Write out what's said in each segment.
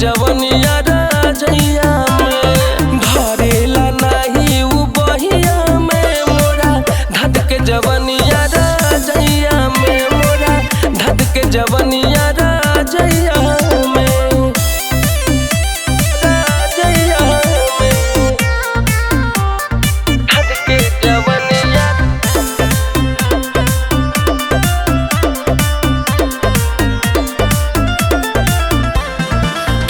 जवनिया राजैया में धरेला नाही उ बहिया में मोरा धद के जवनिया राजैया में मोरा धद के जवनिया राजैया में धद के जवनिया।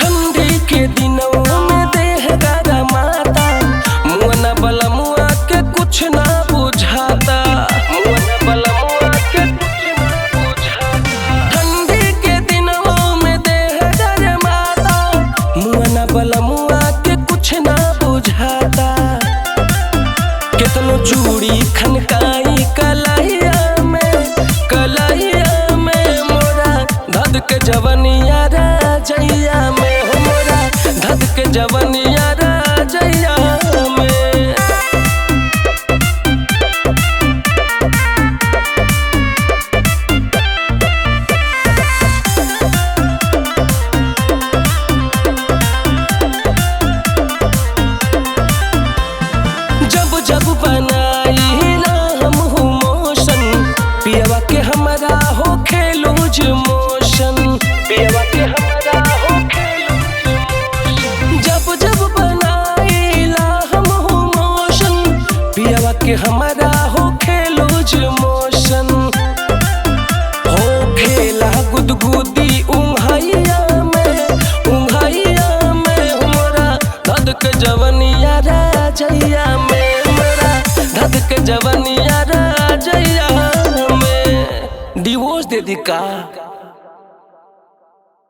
ठंडी के दिनों में देह गरमाता मुअना बलमुआ के कुछ ना बुझाता मुअना बलमुआ के कुछ ना बुझाता। ठंडी के दिनों में देह गरमाता मुअना बलमुआ के कुछ ना बुझाता। कितनो चूड़ी खनकाई कलैया में मोरा धद के जवनिया राजैया में हो मोरा धद के जवनिया राजैया में। जब जब बनाईला हम हूँ मोशन पियवा के हमरा हो खेलूज मोशन पियवा के हमरा हो खेलूज मोशन। जब जब बनाईला हम हूँ मोशन पियवा के हमरा हो खेलूज मोशन। हो खेला गुदगुदी उंघैया में हमरा धद के जवनिया राजैया में मेरा धद के जवनिया राजैया में। डिवोर्स दे दी का।